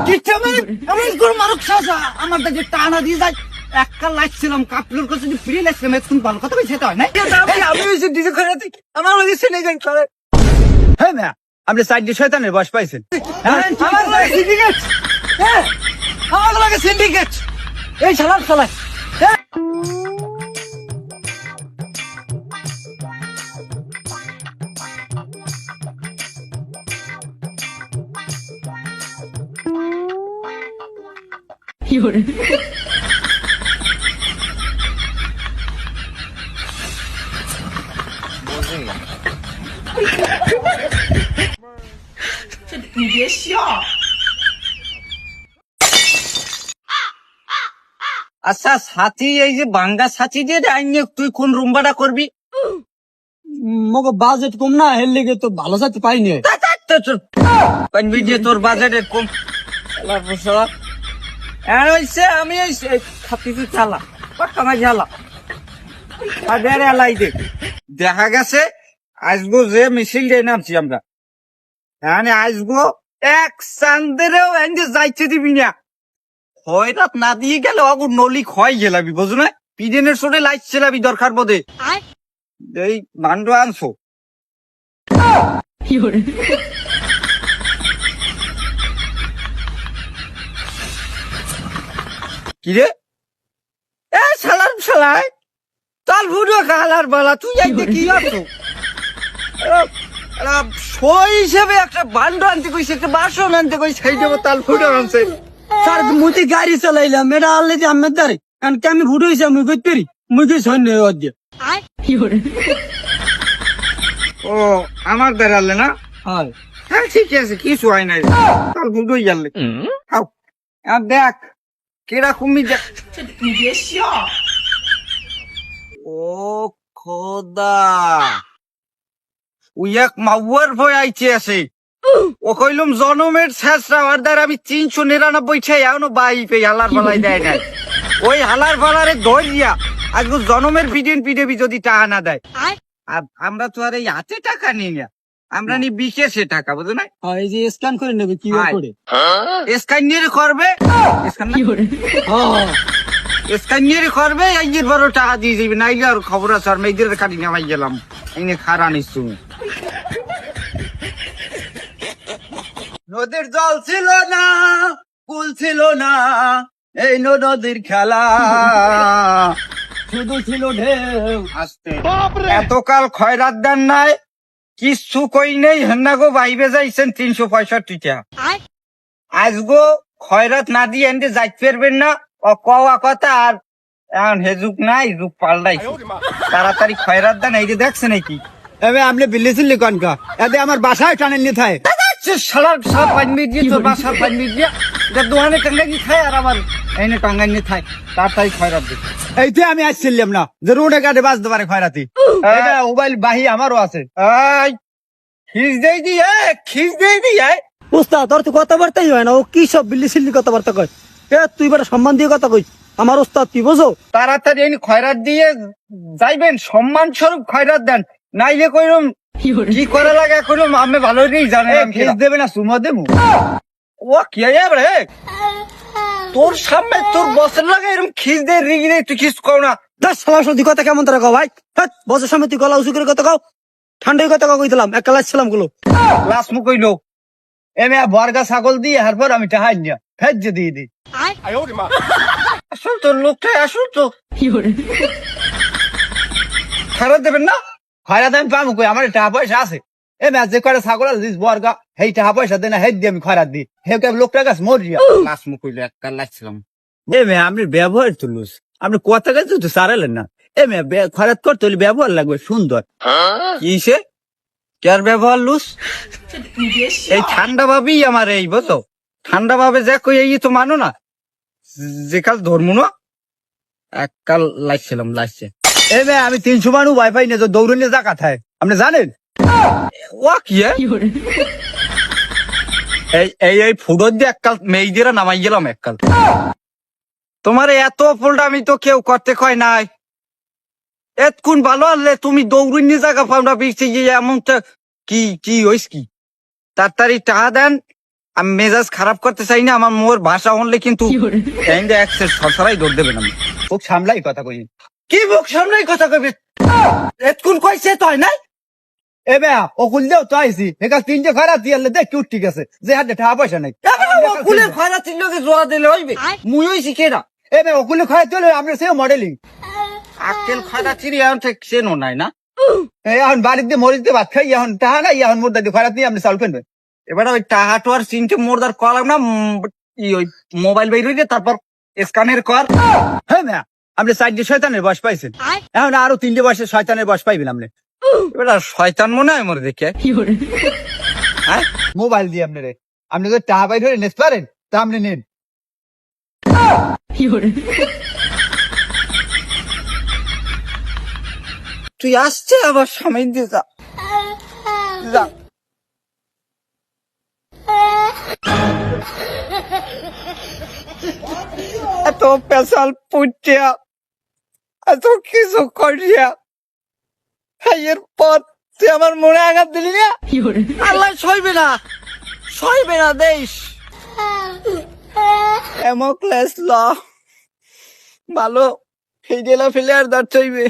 কিচ্ছু মানে এমন করে মারুক সাজা আমার দিকে টানা দিয়ে যায় একটা লাগছিলাম কাপড়ের কাছে যদি ফ্রি লাগছিলাম এখন ভালো কথা কই সেটা হয় না আমি হইছি ডিজে করে আমার লাগে শুনে যাই করে হ্যাঁ না আপনি সাইড শয়তানের বয়স পাইছেন। আমার লাগে সিন্ডিকেট হ্যাঁ আমার লাগে সিন্ডিকেট এই শালার শালা আচ্ছা সাথী এই যে বাঙ্গা সাথী দিয়ে আইনে তুই কোন রুমবাটা করবি মগো বাজেট কম না এর লেগে তো ভালো যাতে পাইনি। পানবি যে তোর বাজেটের কম শালার বসা আর হইছে আমি এই খাতিতে চালা পাক্কা মাই ঝালা আর বেড়ে আলাই দে দেখা গেছে আসবো যে মিছিল দিয়ে নামছি আমরা মানে আসবো এক চান্দেরেও এনে যাইতে দিবি না হয়রাত না দিয়ে গেলে অগুর নলি ক্ষয় গেলাবি বুঝু না পিডেনের সোটে লাইছিলাবি দরকার বোধে এই মান্ড আনছো কিরে এ শালার শালাই তাল ভুড়ো কালার বালা তুই একদিকে কি আছো সই হিসেবে একটা বান্ড আনতে কইছে একটা বাসন আনতে কইছে সেই দেবো তাল ফুটো আনছে স্যার মুই গাড়ি চালাইলাম এটা আনলে যে আমার দ্বারে কারণ কি আমি ভুটো হয়েছি মুই করতে পারি মুই কিছু হয় না দিয়ে। ও আমার বেড়ালে না হয় হ্যাঁ ঠিক আছে কিছু হয় নাই তাল ফুটোই জানলে আর দেখ কিরকমই দেখ ও খোদা উইয়াক মাউয়ার ভয় আইছে আছে ও কইলুম জনমের শেষরা আর দ্বার আমি 399 ছে এখনো বাই পে হালার পালাই দেয় নাই ওই হালার পালারে ধরিয়া আজকে জনমের পিডেন পিডেবি যদি টাকা না দেয় আর আমরা তো আর এই হাতে টাকা নিই না আমরা নি বিশেষে টাকা বুঝো না এই যে স্ক্যান করে নেবে কি করে স্ক্যানিয়ার করবে স্ক্যানিয়ার করবে এই যে বড় টাকা দিয়ে যাবে নাইলে আর খবর আছে আর মেয়েদের কাটি নামাই গেলাম এনে খারা নিচ্ছু নদীর জল ছিল না কুল ছিল না এই নদীর খেলা শুধু ছিল ঢেউ আসতে এতকাল খয়রাত দেন নাই কিচ্ছু কই নেই হেন্না গো বাইবে যাইছেন 365 টা আজ গো খয়রাত না দিয়ে এনতে যাইতে পারবেন না ও কওয়া কথা আর এখন হেজুক নাই যুগ পাল্টাই তাড়াতাড়ি খয়রাত দেন এই যে দেখছে নাকি এবে আপনি বিল্লি চিল্লি কনকা এতে আমার বাসায় টানেন নি থাই শালার সব পানি দিয়ে তোর বাসার পানি দিয়ে এটা দোকানে টাঙ্গাই খায় আর আমার এনে টাঙ্গাই নিয়ে খায় তাড়াতাড়ি খয়রাত দিই এইতে আমি আসছিলাম না যে রোডে গাড়ি বাজতে পারে খয়রাতি এটা মোবাইল বাহি আমারও আছে। এই খিস দেই দিয়ে খিস দেই দিয়ে উস্তাদ তোর তো কথাবার্তাই হয় না ও কি সব বিল্লি চিল্লি কথাবার্তা কয় এ তুই বেটা সম্মান দিয়ে কথা কইস আমার উস্তাদ তুই বুঝো তাড়াতাড়ি এনে খয়রাত দিয়ে যাইবেন সম্মান স্বরূপ খয়রাত দেন নাইলে কইরম কি করে লাগে কইরম আমি ভালো করেই জানেন খিস দেবে না সুমো দেবো ও কি রে তোর সামনে তোর বসের লাগে এরকম খিস দে রিগি রে তুই খিস কও না 10 সাল সত্যি কথা কেমন তোরা কও ভাই বসের সামনে তুই গলা উঁচু করে কথা কও ঠান্ডায় কথা কইছিলাম এক ক্লাস ছিলাম গুলো লাস্ট মু কইলো এমে বর্গা ছাগল দিয়ে হারপর আমি টাহাই নিয়া ফেজ দিয়ে দিই আসল তোর লোকটা আসল তো খারাপ দেবেন না খয়রাত আমি পাবো কই আমার টাকা পয়সা আছে এ ম্যাচ যে করে ছাগল দিস বর্গা হেই টাকা পয়সা দেনা হেই দিয়ে আমি খয়রাত দিই হে কে লোকটা গাছ মরিয়া লাস্ট মু কইলো এক কাল ছিলাম এ মে আপনি ব্যবহার তো লুস আপনি কথা কাজ তো সারালেন না এ মে খয়রাত করতে হলে ব্যবহার লাগবে সুন্দর কিসে কার ব্যবহার লুস এই ঠান্ডা ভাবেই আমার এই বুঝো ঠান্ডা ভাবে যা কই এই তো মানো না যে কাল ধর্ম না এক কাল লাগছিলাম লাগছে এ মে আমি 300 মানুষ ওয়াইফাই নিয়ে দৌড়ে নিয়ে জায়গা থাকে আপনি জানেন ও কি এই এই এই ফুডর দিয়ে এককাল মেয়েদেরা নামাই গেলাম এককাল তোমার এত ফুলটা আমি তো কেউ করতে কয় নাই এতক্ষণ ভালো আনলে তুমি দৌড়িনি জায়গা পাউন্ডা পিছিয়ে গিয়ে এমন কি কি হইস কি তাড়াতাড়ি টাকা দেন আমি মেজাজ খারাপ করতে চাই না, আমার মোর ভাষা হলে কিন্তু সরসরাই দৌড় দেবেন আমি। খুব সামলাই কথা কই। কি মুখ সামনেই কথা কবি, এতক্ষণ কইছে তো হয় নাই। এ বেয়া অকুল দেও তো আইছি একা তিনটে খারাপ দিয়ে দেখ কি ঠিক আছে যে হাতে টাকা পয়সা নাই। কুলের খয়রা তিন লোকে জোড়া দিলে হইবে, মুই হইছি কেডা? এ বেয়া অকুলে খারাপ চলে আমরা সে মডেলিং আক্কেল খয়রা চিড়ি এখন থেকে চেনো নাই না। এখন বাড়িতে দিয়ে মরিতে ভাত খাই এখন টাকা নাই এখন মোর দাদি খারাপ দিয়ে আপনি চাল ফেলবেন। এবার ওই টাহাটো আর চিনতে মোরদার কলাম না, ওই মোবাইল বের হইলে তারপর স্ক্যানের কর। হ্যাঁ মেয়া আপনি চারটে শয়তানের বয়স পাইছেন, এখন আরো তিনটে বয়সে শয়তানের বয়স পাইবেন আপনি। এবার শয়তান মনে হয় মোর দেখে। হ্যাঁ মোবাইল দিয়ে আপনি রে আপনি যদি টাকা বাইর হয়ে নিতে পারেন তা আপনি নেন। তুই আসছে আবার সামনে দিয়ে যা যা। এত পেশাল পুটিয়া, এত কিছু করিয়া, এরপর তুই আমার মনে আঘাত দিলি না। আল্লাহ সইবে না, সইবে না দেশ। এমন ক্লাস ল ভালো, ফেলে আর দাঁড় চইবে।